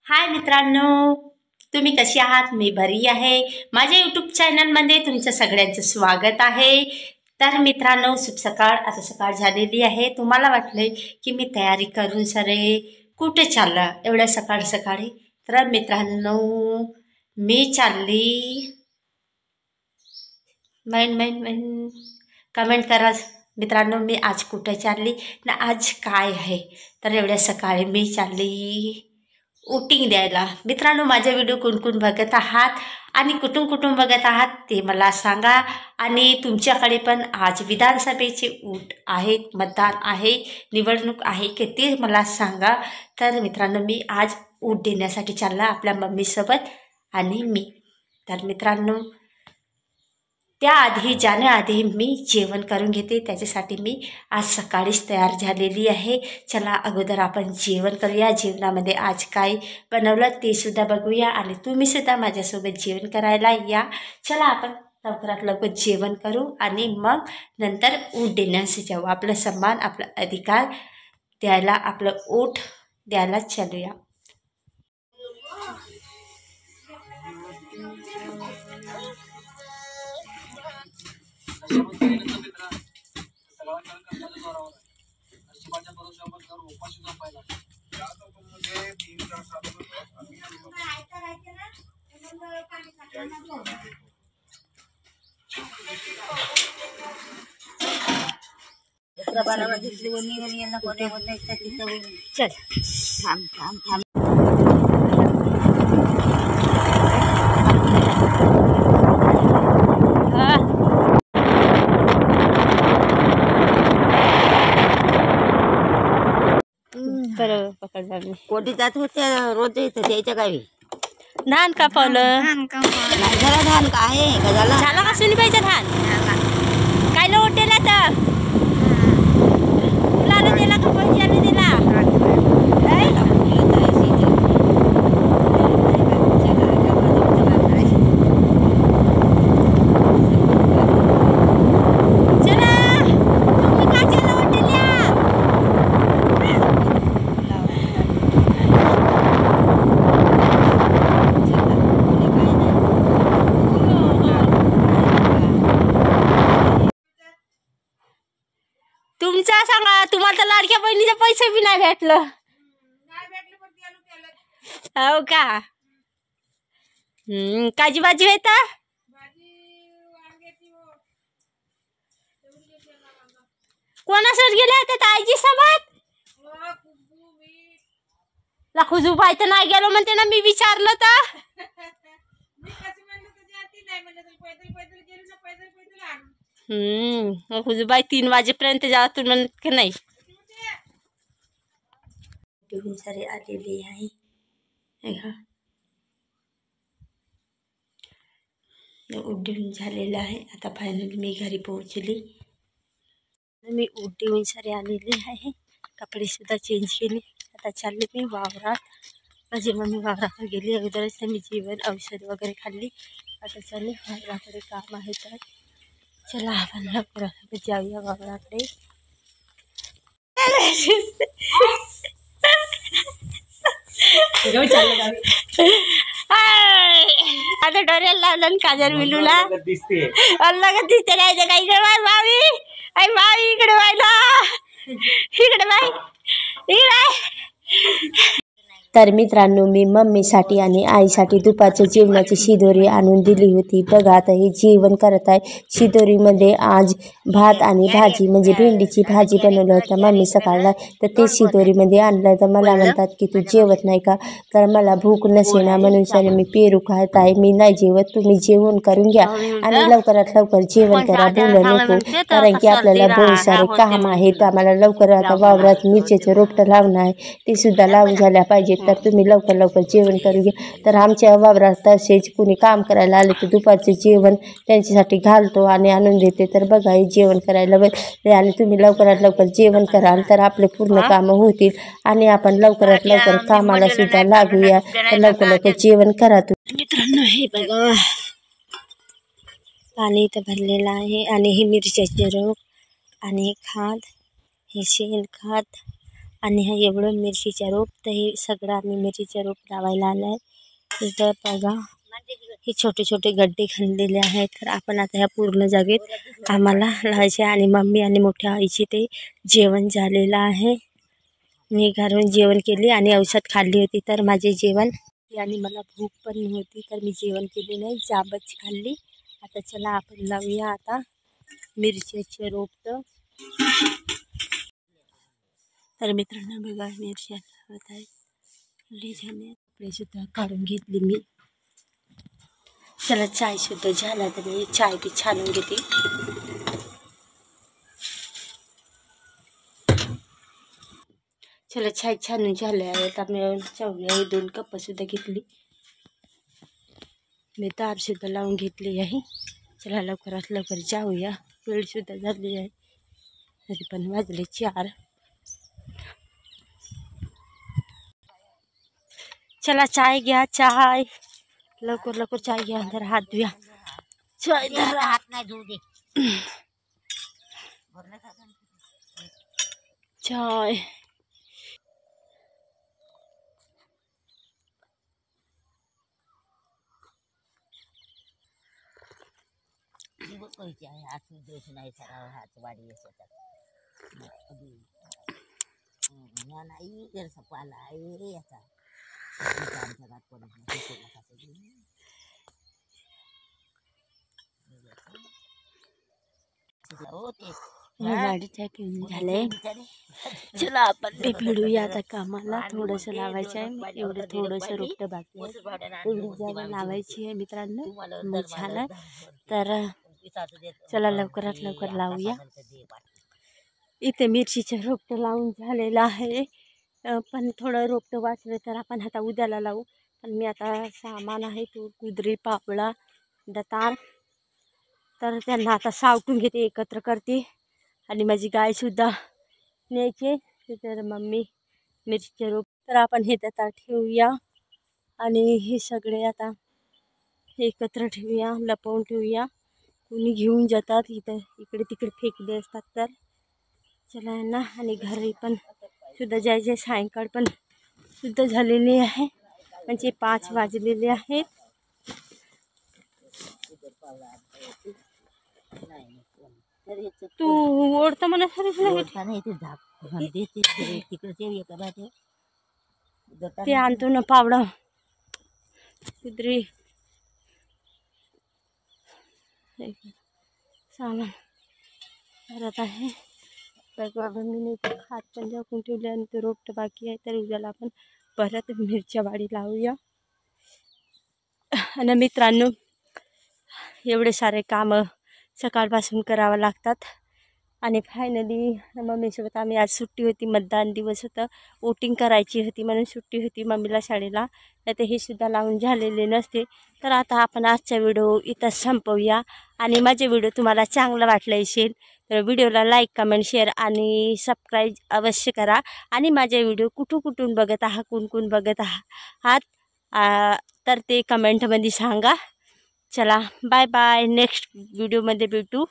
हाय मित्रांनो, तुम्ही कशी आहात? मी बरी आहे. माझ्या यूट्यूब चॅनलमध्ये तुमचं सगळ्यांचं स्वागत आहे. तर मित्रांनो, शुभ सकाळ. आता सकाळ झालेली आहे. तुम्हाला वाटले की मी तयारी करून सरे कुठे चालला एवढ्या सकाळ सकाळी? तर मित्रांनो, मी चालली कमेंट करा मित्रांनो, मी आज कुठे चालली ना आज काय आहे. तर एवढ्या सकाळी मी चालली वोटिंग द्यायला. मित्रांनो, माझे व्हिडिओ कोण बघत आहात आणि कुठून बघत आहात ते मला सांगा. आणि तुमच्याकडे पण आज विधानसभेचे वोट आहेत, मतदान आहे, निवडणूक आहे की ते मला सांगा. तर मित्रांनो, मी आज वोट देण्यासाठी चालला आपल्या मम्मीसोबत आणि मी. तर मित्रांनो, त्याआधी जाण्याआधी मी जेवण करून घेते. त्याच्यासाठी मी आज सकाळीच तयार झालेली आहे. चला अगोदर आपण जेवण करूया. जेवणामध्ये आज काय बनवलं ते सुद्धा बघूया आणि तुम्ही सुद्धा माझ्यासोबत जेवण करायला या. चला आपण लवकरात लवकर जेवण करू आणि मग नंतर वोट देण्यास जाऊ. आपलं सन्मान, आपला अधिकार द्यायला, आपलं वोट द्यायला चालूया. चल थांब. बरोबर पकडला मी. कोटी जात होते रोज इथं त्याच्या गावी धान कापवलं. झाला धान का आहे का झाला का सुनीबाईचा धान? काय लोट दिला तर फुलाला दिला का पैशाला दिला? तुमचा सांगा, तुम्हाला तर लाडक्या बहिणीचे पैसे बी नाही भेटलं. हो का? काजी भाजी आहे तर कोणासोबत गेले होते? आईजी सोबत. खुजूबाई तर नाही गेलो म्हणते ना. मी विचारलं तर खुजूबाई 3 वाजेपर्यंत जातो म्हणत की नाही. घेऊन सारे आलेली आहे. उड्डीण झालेलं आहे. आता फायनली मी घरी पोहोचली. मी उड्डीण सारे आलेली आहे. कपडे सुद्धा चेंज केले. आता चालले मी वावरात. माझी मम्मी वावराकडे गेली. अगोदरच मी जेवण औषध वगैरे खाल्ली. आता चालले वावराकडे, काम आहे तर चला आपण लवकर जाऊया वावराकडे. आता डोऱ्याला लावलं काजल मिलूला दिसते. दिसते काय काही मावी. आई मावी इकडे व्हायला, इकडे बाई इकडे. तर मित्रांनो, मी मम्मीसाठी आणि आईसाठी दुपारच्या जेवणाची शिदोरी आणून दिली होती. बघा आता हे जेवण करत आहे. शिदोरीमध्ये आज भात आणि भाजी म्हणजे भेंडीची भाजी बनवलं होतं मम्मी सकाळला. तर ते शिदोरीमध्ये आणलं. तर मला म्हणतात की तू जेवत नाही का? तर मला भूक नसेना म्हणून सर मी पेरू खात आहे. मी नाही जेवत, तुम्ही जेवण करून घ्या आणि लवकरात लवकर जेवण करा, बोलू नको. कारण की आपल्याला बहुत सारे काम आहेत. आम्हाला लवकर आता वावरात मिरचीचं रोपटं लावणं आहे, ते सुद्धा लावून झाल्या पाहिजे. तर तुम्ही लवकर जेवण करून घ्या. तर आमच्या वावरात तसेच कुणी काम करायला आले तर दुपारचे जेवण त्यांच्यासाठी घालतो आणि आणून देते. तर बघा हे जेवण करायला बसले आणि तुम्ही लवकरात लवकर जेवण कराल तर आपले पूर्ण कामं होतील आणि आपण लवकरात लवकर कामाला सुद्धा लागूया. तर लवकर जेवण करा. मित्रांनो, हे बघा पाणी इथं भरलेलं आहे आणि हे मिरच्याचे रोप आणि खाद, हे शेण खत आणि हा एवढं मिरचीच्या रोप, तर हे सगळं आम्ही मिरचीच्या रोप लावायला आलं आहे. तर बघा हे छोटे छोटे गड्डे खणलेले आहेत. तर आपण आता ह्या पूर्ण जागेत आम्हाला लावायचे. आणि मम्मी आणि मोठ्या आईची ते जेवण झालेलं आहे. मी घरून जेवण केली आणि औषध खाल्ली होती. तर माझे जेवण आणि मला भूक पण नव्हती, तर मी जेवण केले नाही, जाबच खाल्ली. आता चला आपण लावूया आता मिरच्याचे रोप. तर मित्रांनो बघा मिरच्या लावत आहे. कपडे सुद्धा काढून घेतली मी. चला चाय सुद्धा झाला, तर मी चाय ती छानून घेते. चला चाय छानून झाले आहे. तर मी चवळी 2 कप सुद्धा घेतली. मी तार सुद्धा लावून घेतली आहे. चला लवकरात लवकर जाऊया. वेळ सुद्धा झाली आहे, तरी पण वाजले 4. चला चाय घ्या, चाय लवकर लवकर चाय घ्या. अंदर हात धुया. चाय धरा. हात नाही धुऊ दे. चाय नाही सराव हात वाढी नाही जर पाला आहे याचा गाडी चाय पिऊन झाले. चला आपण ते भिडूया आता कामाला. थोडंसं लावायचं आहे, एवढं थोडंसं रोपटं बाकी आहे. एवढी जागा लावायची आहे मित्रांनो. मग झालं तर चला लवकरात लवकर लावूया. इथे मिरचीचं रोपटं लावून झालेलं आहे, पण थोडं रोपटं वाचलं तर आपण आता उद्याला लावू. पण मी आता सामान आहे तो कुदरी, पापळा, दतार, तर त्यांना आता सावटून घेते, एकत्र करते. आणि माझी गायसुद्धा न्यायचे. तर मम्मी मिरचीचे रोप, तर आपण हे दतार ठेवूया आणि हे सगळे आता एकत्र ठेवूया, लपवून ठेवूया. कोणी घेऊन जातात, इथं इकडे तिकडे फेकले असतात. तर चला ना. आणि घरी पण सुद्धा जायचे. सायंकाळ पण सुद्धा झालेली आहे, म्हणजे 5 वाजलेले आहेत. तू ओढता मला ते आणतो ना पावडा कुदरी सामान करत आहे. तर मी नाही खात पण झाकून ठेवले आणि ते रोपटं बाकी आहे. तर उद्याला आपण परत मिरच्या वाडी लावूया. आणि मित्रांनो एवढे सारे कामं सकाळपासून करावं लागतात. आणि फायनली मम्मीसोबत आम्ही आज सुट्टी होती, मतदान दिवस होतं, वोटिंग करायची होती म्हणून सुट्टी होती मम्मीला शाळेला. नाही तर हे सुद्धा लावून झालेले नसते. तर आता आपण आजचा व्हिडिओ इथं संपवूया. आणि माझे व्हिडिओ तुम्हाला चांगलं वाटलं असेल तर व्हिडिओला लाईक, कमेंट, शेअर आणि सबस्क्राईब अवश्य करा. आणि माझे व्हिडिओ कुठून बघत आहात, कोण बघत आहात तर ते कमेंटमध्ये सांगा. चला बाय बाय. नेक्स्ट व्हिडिओमध्ये भेटू.